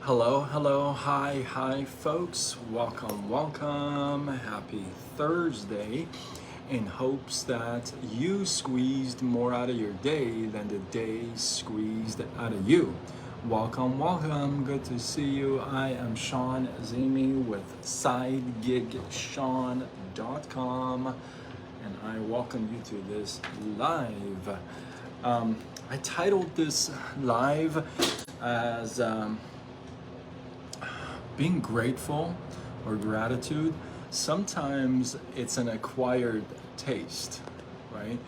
Hello, hello, hi, folks. Welcome. Happy Thursday. In hopes that you squeezed more out of your day than the day squeezed out of you. Welcome. Good to see you. I am Sean Azimi with SideGigSean.com, and I welcome you to this live. I titled this live as being grateful or gratitude. Sometimes it's an acquired taste, right?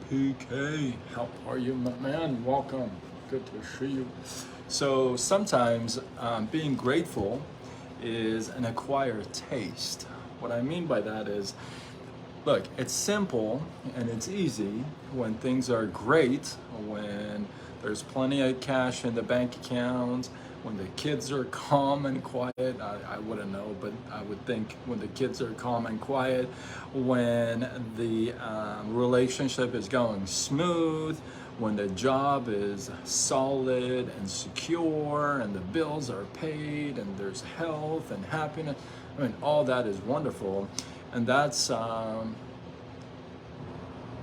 PK, how are you, my man? Welcome. Good to see you. So sometimes being grateful is an acquired taste. What I mean by that is, look, it's simple and it's easy when things are great, when there's plenty of cash in the bank account, when the kids are calm and quiet. I wouldn't know, but I would think when the kids are calm and quiet, when the relationship is going smooth, when the job is solid and secure, and the bills are paid, and there's health and happiness. I mean, all that is wonderful. And that's a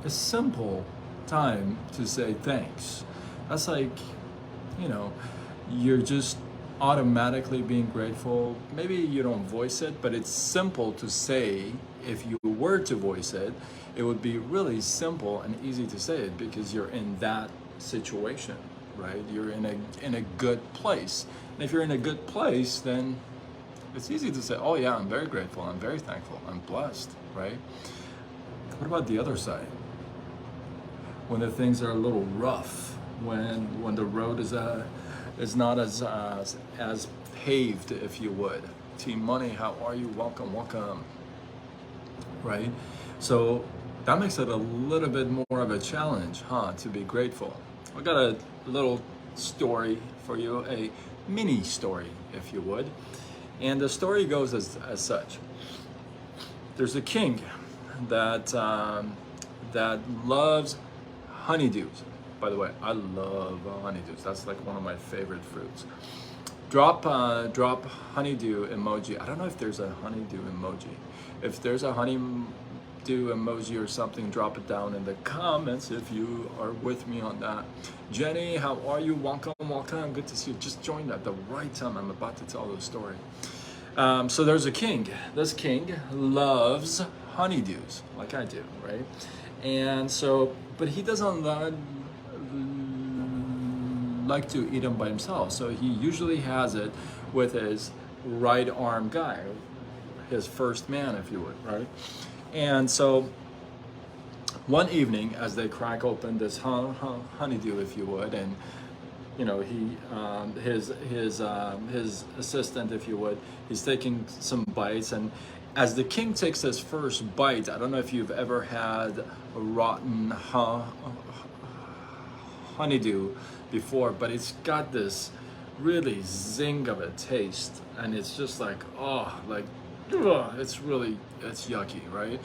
simple time to say thanks. That's like, you know, you're just automatically being grateful. Maybe you don't voice it, but it's simple to say. If you were to voice it, it would be really simple and easy to say it because you're in that situation, right? You're in a good place. And if you're in a good place, then it's easy to say, oh yeah, I'm very grateful, I'm very thankful, I'm blessed, right? What about the other side? When the things are a little rough, when the road is not as paved, if you would. Team Money, how are you? Welcome. Right? So that makes it a little bit more of a challenge, to be grateful. I got a little story for you, a mini story, if you would. And the story goes as such. There's a king that loves honeydews. By the way, I love honeydews. That's like one of my favorite fruits. Drop honeydew emoji. I don't know if there's a honeydew emoji. If there's a honeydew emoji or something, drop it down in the comments if you are with me on that. Jenny, how are you? Welcome. Good to see you. Just joined at the right time. I'm about to tell the story. So there's a king. This king loves honeydews, like I do, right? And so, but he doesn't like to eat them by himself. So he usually has it with his right arm guy, his first man, if you would, right? And so one evening, as they crack open this honeydew, if you would, and you know, his assistant, if you would, he's taking some bites, and as the king takes his first bite, I don't know if you've ever had a rotten honeydew before, but it's got this really zing of a taste, and it's just like, it's yucky, right?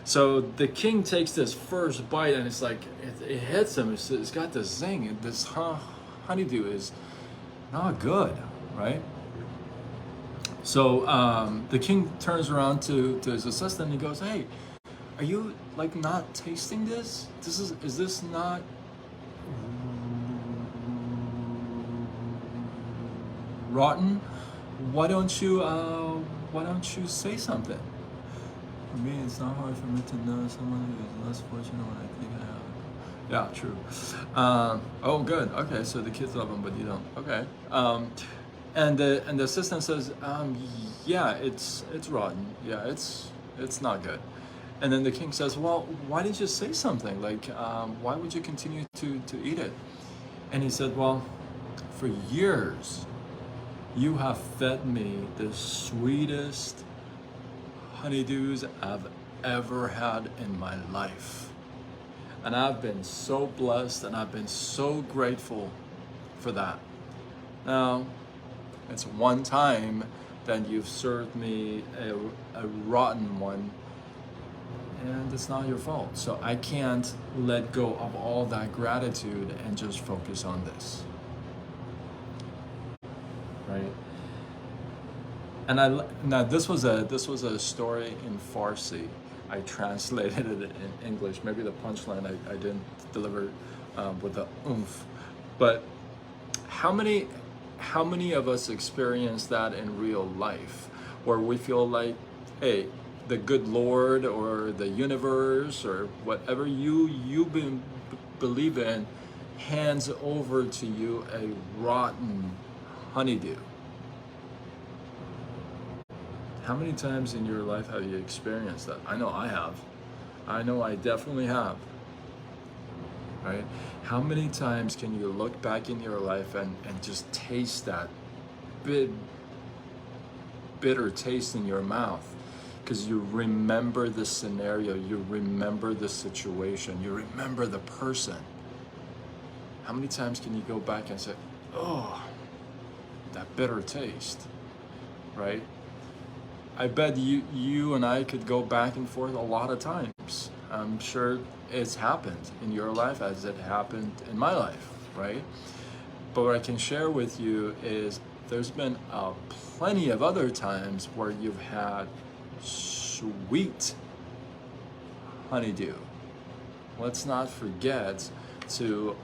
So the king takes this first bite, and it's like it hits him. It's got this zing, and this honeydew is not good, right? So the king turns around to his assistant, and he goes, "Hey, are you like not tasting this? Is this not rotten? Why don't you say something?" For me, it's not hard for me to know someone who is less fortunate when I think I have. Yeah, true. Oh, good. Okay, so the kids love him, but you don't. Okay. And the assistant says, yeah, it's rotten. Yeah, it's not good. And then the king says, well, why didn't you say something? Like, why would you continue to eat it? And he said, well, for years, you have fed me the sweetest honeydews I've ever had in my life. And I've been so blessed, and I've been so grateful for that. Now, it's one time that you've served me a rotten one, and it's not your fault. So I can't let go of all that gratitude and just focus on this. right? And now this was a story in Farsi. I translated it in English. Maybe the punchline I didn't deliver with the oomph, but how many of us experience that in real life, where we feel like, hey, the good Lord or the universe or whatever believe in hands over to you a rotten honeydew. How many times in your life have you experienced that? I know I have. I know I definitely have. Right? How many times can you look back in your life and just taste that bitter taste in your mouth? Because you remember the scenario, you remember the situation, you remember the person. How many times can you go back and say, oh, that bitter taste, right? I bet you and I could go back and forth a lot of times. I'm sure it's happened in your life as it happened in my life, right? But what I can share with you is there's been plenty of other times where you've had sweet honeydew. Let's not forget to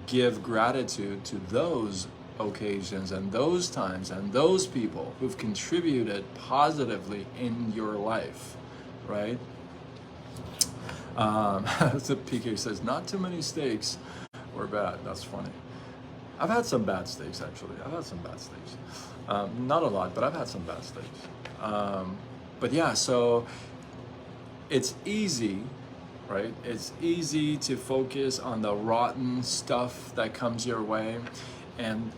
give gratitude to those occasions and those times and those people who've contributed positively in your life, right? So PK says, not too many steaks were bad. That's funny. I've had some bad steaks, actually. I've had some bad steaks. Not a lot, but I've had some bad steaks. But yeah, so it's easy, right? It's easy to focus on the rotten stuff that comes your way. And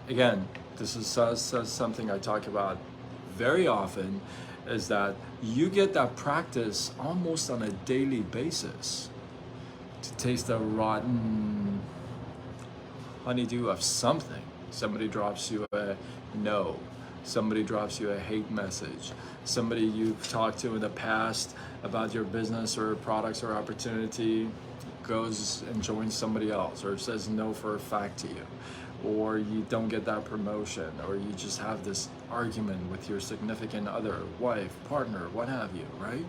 again, this is something I talk about very often, is that you get that practice almost on a daily basis to taste the rotten honeydew of something. Somebody drops you a no. Somebody drops you a hate message. Somebody you've talked to in the past about your business or products or opportunity goes and joins somebody else, or says no for a fact to you, or you don't get that promotion, or you just have this argument with your significant other, wife, partner, what have you, right?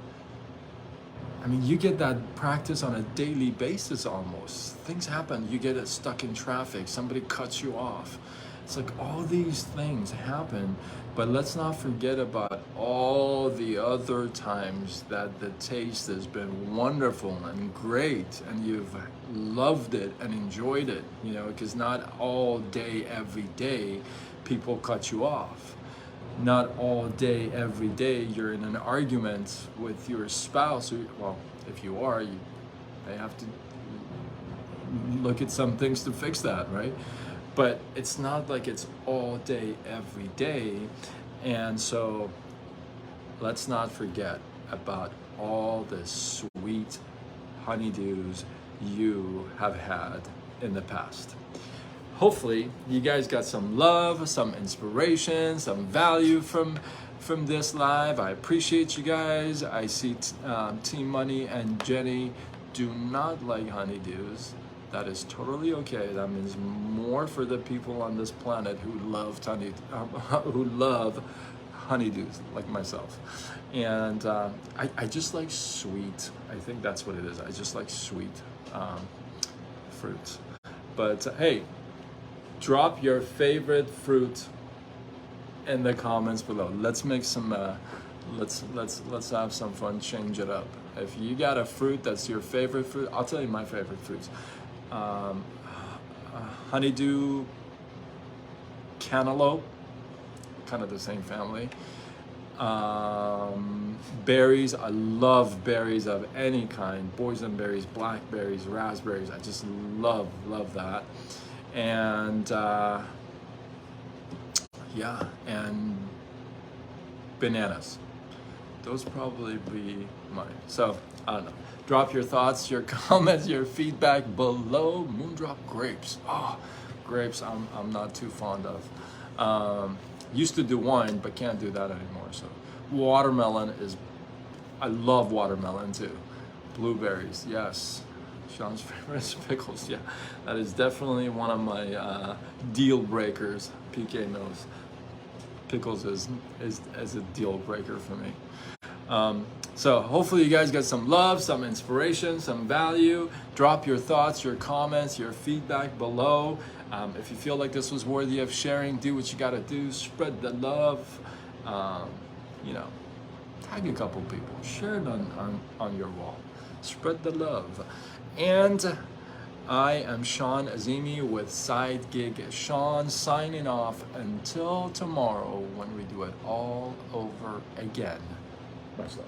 I mean, you get that practice on a daily basis almost. Things happen, you get it stuck in traffic, somebody cuts you off. It's like all these things happen, but let's not forget about all the other times that the taste has been wonderful and great and you've loved it and enjoyed it, you know, because not all day, every day, people cut you off. Not all day, every day, you're in an argument with your spouse. Well, if you are, they have to look at some things to fix that, right? But it's not like it's all day, every day. And so let's not forget about all the sweet honeydews you have had in the past. Hopefully you guys got some love, some inspiration, some value from this live. I appreciate you guys. I see Team Money and Jenny do not like honeydews. That is totally okay. That means more for the people on this planet who love honeydews, like myself. And I just like sweet. I think that's what it is. I just like sweet fruits. But hey, drop your favorite fruit in the comments below. Let's make some. Let's have some fun. Change it up. If you got a fruit that's your favorite fruit, I'll tell you my favorite fruits. Honeydew, cantaloupe, kind of the same family. Berries, I love berries of any kind. Boysenberries, blackberries, raspberries. I just love that. And yeah, and bananas. Those probably be mine. So I don't know. Drop your thoughts, your comments, your feedback below. Moondrop grapes. Oh, grapes I'm not too fond of. Used to do wine, but can't do that anymore. So watermelon is, I love watermelon too. Blueberries, yes. Sean's favorite is pickles. Yeah, that is definitely one of my deal breakers. PK knows pickles is a deal breaker for me. So hopefully you guys got some love, some inspiration, some value. Drop your thoughts, your comments, your feedback below. If you feel like this was worthy of sharing, do what you gotta do. Spread the love. You know, tag a couple people. Share it on your wall. Spread the love. And I am Sean Azimi with Side Gig Sean, signing off until tomorrow when we do it all over again. Much love.